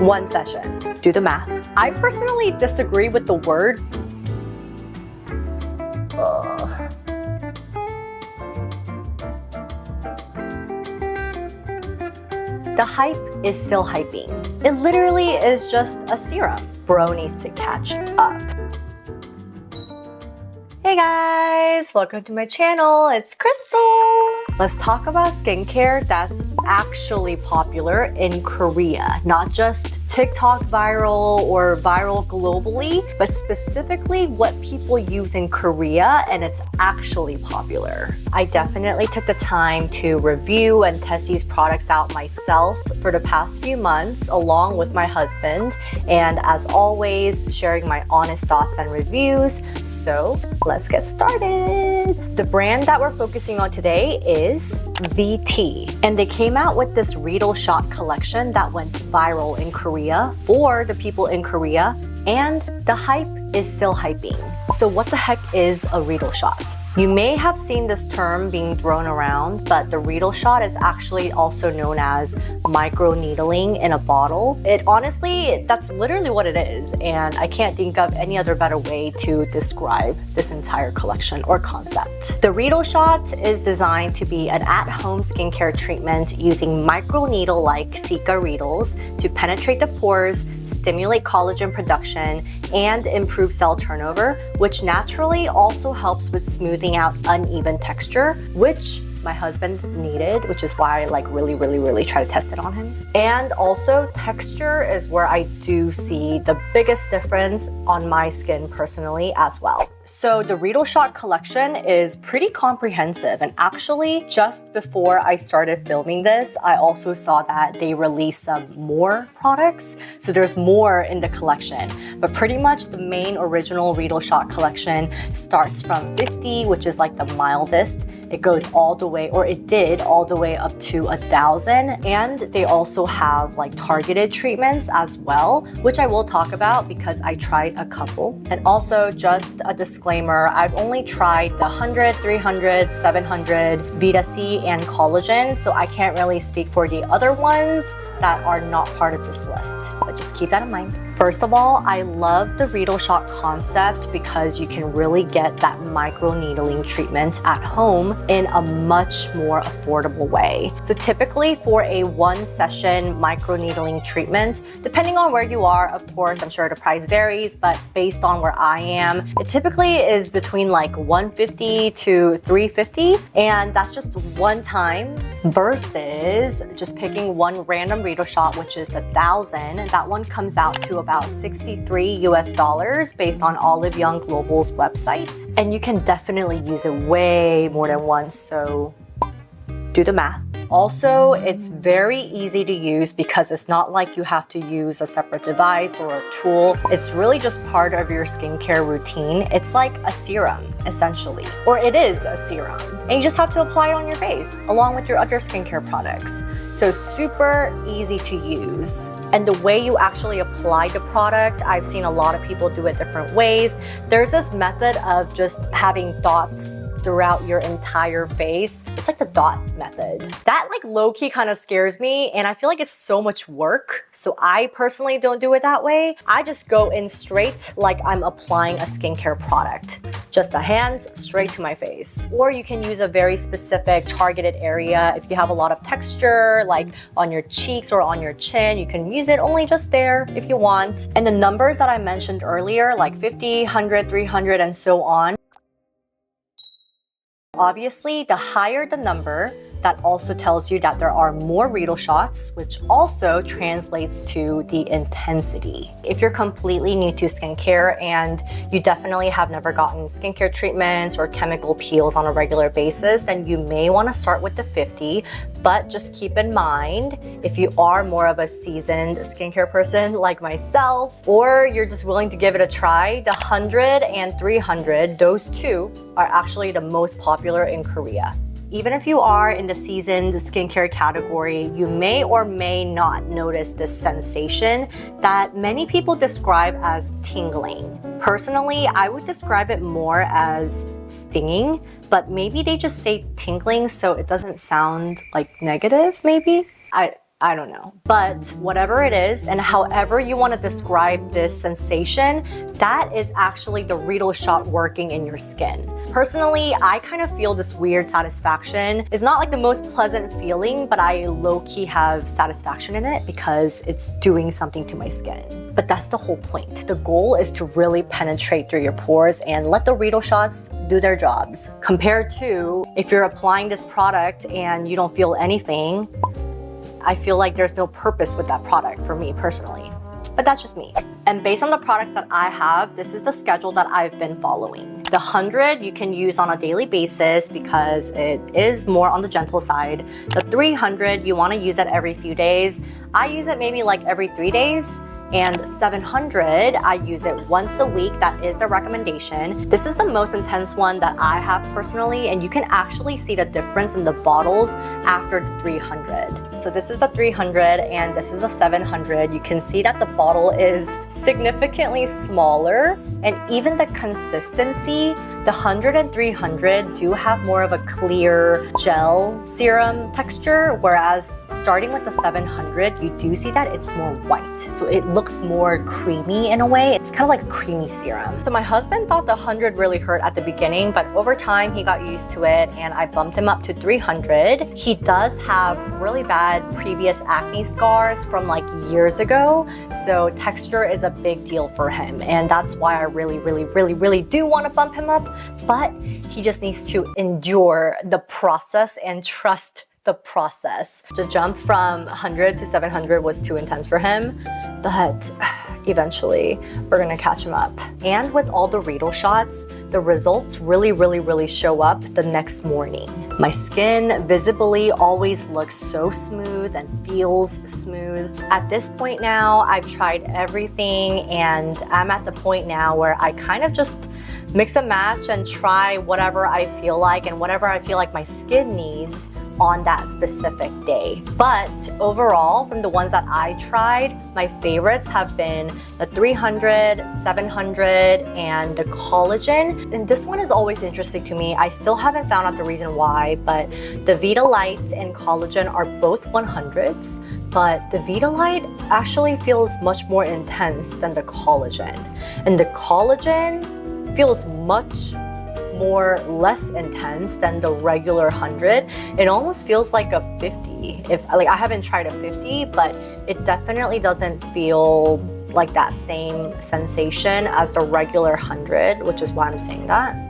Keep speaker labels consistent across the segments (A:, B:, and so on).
A: One session. Do the math. I personally disagree with the word. The hype is still hyping. It literally is just a serum. Bro needs to catch up. Hey guys, welcome to my channel. It's Crystal. Let's talk about skincare that's actually popular in Korea. Not just TikTok viral or viral globally, but specifically what people use in Korea and it's actually popular. I definitely took the time to review and test these products out myself for the past few months along with my husband. And as always, sharing my honest thoughts and reviews. So let's get started. The brand that we're focusing on today is VT. And they came out with this Reedle Shot collection that went viral in Korea for the people in Korea. And the hype is still hyping. So what the heck is a Reedle Shot? You may have seen this term being thrown around, but the Reedle Shot is actually also known as microneedling in a bottle. It honestly, that's literally what it is, and I can't think of any other better way to describe this entire collection or concept. The Reedle Shot is designed to be an at-home skincare treatment using microneedle-like Sika Reedles to penetrate the pores, stimulate collagen production, and improve cell turnover, which naturally also helps with smoothing out uneven texture, which my husband needed, which is why I really try to test it on him. And also texture is where I do see the biggest difference on my skin personally as well. So the Reedle Shot collection is pretty comprehensive, and actually just before I started filming this, I also saw that they released some more products. So there's more in the collection, but pretty much the main original Reedle Shot collection starts from 50, which is like the mildest. It goes all the way, or it did all the way up to 1,000. And they also have like targeted treatments as well, which I will talk about because I tried a couple. And also just a disclaimer, I've only tried the 100, 300, 700, Vita C, and collagen. So I can't really speak for the other ones that are not part of this list, but just keep that in mind. First of all, I love the Reedle Shot concept because you can really get that microneedling treatment at home in a much more affordable way. So typically for a one session microneedling treatment, depending on where you are, of course, I'm sure the price varies, but based on where I am, it typically is between like $150 to $350, and that's just one time versus just picking one random Reedle Shot, which is the 1,000. That one comes out to about 63 US dollars based on Olive Young Global's website. And you can definitely use it way more than once, so do the math. Also, it's very easy to use because it's not like you have to use a separate device or a tool. It's really just part of your skincare routine. It's like a serum, essentially. Or it is a serum. And you just have to apply it on your face along with your other skincare products. So super easy to use. And the way you actually apply the product, I've seen a lot of people do it different ways. There's this method of just having dots throughout your entire face. It's like the dot method. That like low-key kind of scares me, and I feel like it's so much work. So I personally don't do it that way. I just go in straight like I'm applying a skincare product. Just the hands straight to my face. Or you can use a very specific targeted area. If you have a lot of texture, like on your cheeks or on your chin, you can use it only just there if you want. And the numbers that I mentioned earlier, like 50, 100, 300, and so on, obviously, the higher the number, that also tells you that there are more Reedle shots, which also translates to the intensity. If you're completely new to skincare and you definitely have never gotten skincare treatments or chemical peels on a regular basis, then you may want to start with the 50, but just keep in mind, if you are more of a seasoned skincare person like myself, or you're just willing to give it a try, the 100 and 300, those two are actually the most popular in Korea. Even if you are in the seasoned skincare category, you may or may not notice this sensation that many people describe as tingling. Personally, I would describe it more as stinging, but maybe they just say tingling so it doesn't sound like negative, maybe? I don't know. But whatever it is, and however you want to describe this sensation, that is actually the Reedle Shot working in your skin. Personally, I kind of feel this weird satisfaction. It's not like the most pleasant feeling, but I low-key have satisfaction in it because it's doing something to my skin. But that's the whole point. The goal is to really penetrate through your pores and let the Reedle Shots do their jobs. Compared to if you're applying this product and you don't feel anything, I feel like there's no purpose with that product for me personally. But that's just me. And based on the products that I have, this is the schedule that I've been following. The 100 you can use on a daily basis because it is more on the gentle side. The 300 you want to use it every few days. I use it maybe like every 3 days. And 700, I use it once a week. That is the recommendation. This is the most intense one that I have personally, and you can actually see the difference in the bottles after the 300. So this is the 300 and this is a 700. You can see that the bottle is significantly smaller, and even the consistency, the 100 and 300 do have more of a clear gel serum texture, whereas starting with the 700, you do see that it's more white. So it looks more creamy in a way. It's kind of like a creamy serum. So my husband thought the 100 really hurt at the beginning, but over time he got used to it and I bumped him up to 300. He does have really bad previous acne scars from like years ago, so texture is a big deal for him, and that's why I really do want to bump him up. But he just needs to endure the process and trust the process. The jump from 100 to 700 was too intense for him, but eventually we're gonna catch him up. And with all the Reedle shots, the results really show up the next morning. My skin visibly always looks so smooth and feels smooth. At this point now, I've tried everything and I'm at the point now where I kind of just mix and match and try whatever I feel like and whatever I feel like my skin needs on that specific day. But overall, from the ones that I tried, my favorites have been the 300, 700, and the collagen. And this one is always interesting to me. I still haven't found out the reason why, but the Vitalite and collagen are both 100s, but the Vitalite actually feels much more intense than the collagen. And the collagen feels much less intense than the regular 100. It almost feels like a 50. I haven't tried a 50, but it definitely doesn't feel like that same sensation as the regular 100, which is why I'm saying that.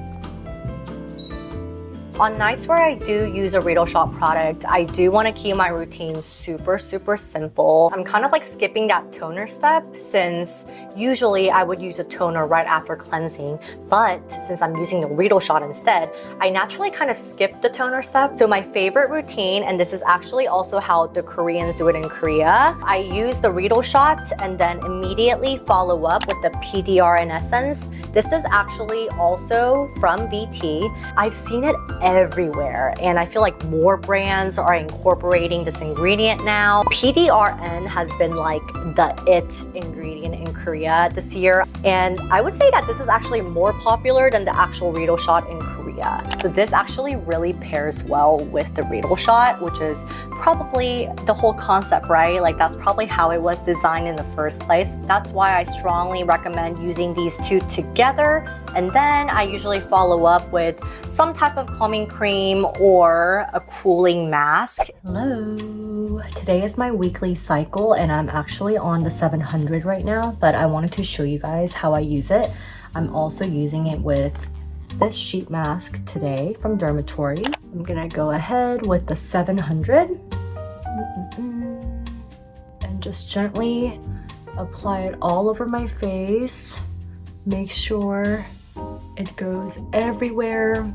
A: On nights where I do use a Reedle Shot product, I do want to keep my routine super simple. I'm kind of like skipping that toner step, since usually I would use a toner right after cleansing, but since I'm using the Reedle Shot instead, I naturally kind of skip the toner step. So my favorite routine, and this is actually also how the Koreans do it in Korea, I use the Reedle Shot and then immediately follow up with the PDRN essence. This is actually also from VT. I've seen it everywhere, and I feel like more brands are incorporating this ingredient now. PDRN has been like the it ingredient in Korea this year, and I would say that this is actually more popular than the actual Reedle Shot in Korea. So this actually really pairs well with the Reedle Shot, which is probably the whole concept, right? Like that's probably how it was designed in the first place. That's why I strongly recommend using these two together, and then I usually follow up with some type of calming cream or a cooling mask. Hello. Today is my weekly cycle and I'm actually on the 700 right now, but I wanted to show you guys how I use it. I'm also using it with this sheet mask today from Dermatory. I'm gonna go ahead with the 700 and just gently apply it all over my face. Make sure it goes everywhere,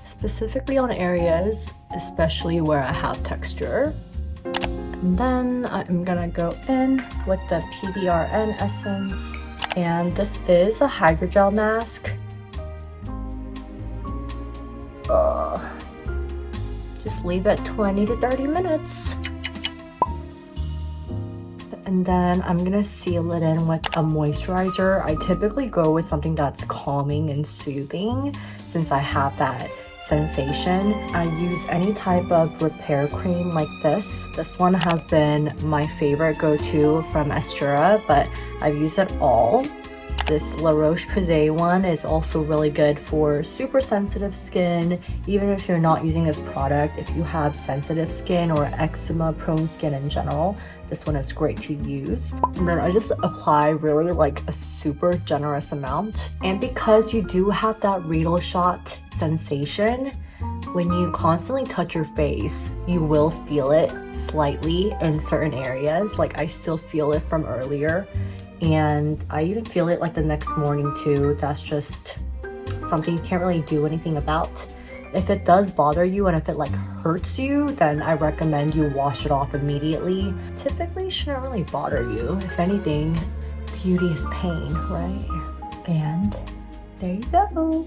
A: specifically on areas, especially where I have texture. And then I'm gonna go in with the PDRN essence, and this is a hydrogel mask. Just leave it 20 to 30 minutes. And then I'm gonna seal it in with a moisturizer. I typically go with something that's calming and soothing since I have that sensation. I use any type of repair cream like this. This one has been my favorite go-to from Estura, but I've used it all. This La Roche-Posay one is also really good for super sensitive skin. Even if you're not using this product, if you have sensitive skin or eczema prone skin in general, this one is great to use. And then I just apply really like a super generous amount. And because you do have that Reedle Shot sensation, when you constantly touch your face, you will feel it slightly in certain areas. Like I still feel it from earlier. And I even feel it like the next morning too. That's just something you can't really do anything about. If it does bother you and if it like hurts you, then I recommend you wash it off immediately. Typically, it shouldn't really bother you. If anything, beauty is pain, right? And there you go.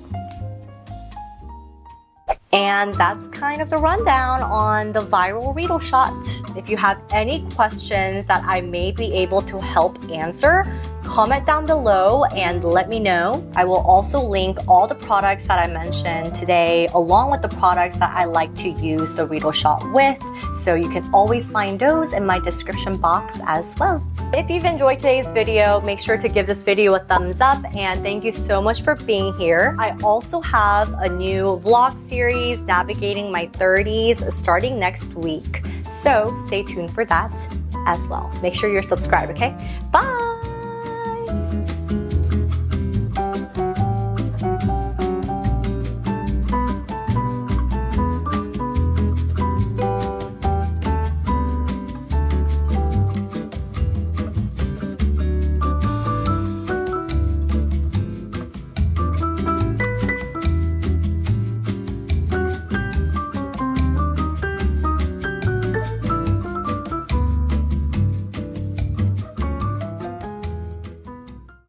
A: And that's kind of the rundown on the viral Reedle Shot. If you have any questions that I may be able to help answer, comment down below and let me know. I will also link all the products that I mentioned today along with the products that I like to use the Reedle Shot with, so you can always find those in my description box as well. If you've enjoyed today's video, make sure to give this video a thumbs up and thank you so much for being here. I also have a new vlog series, Navigating My 30s, starting next week. So stay tuned for that as well. Make sure you're subscribed, okay? Bye!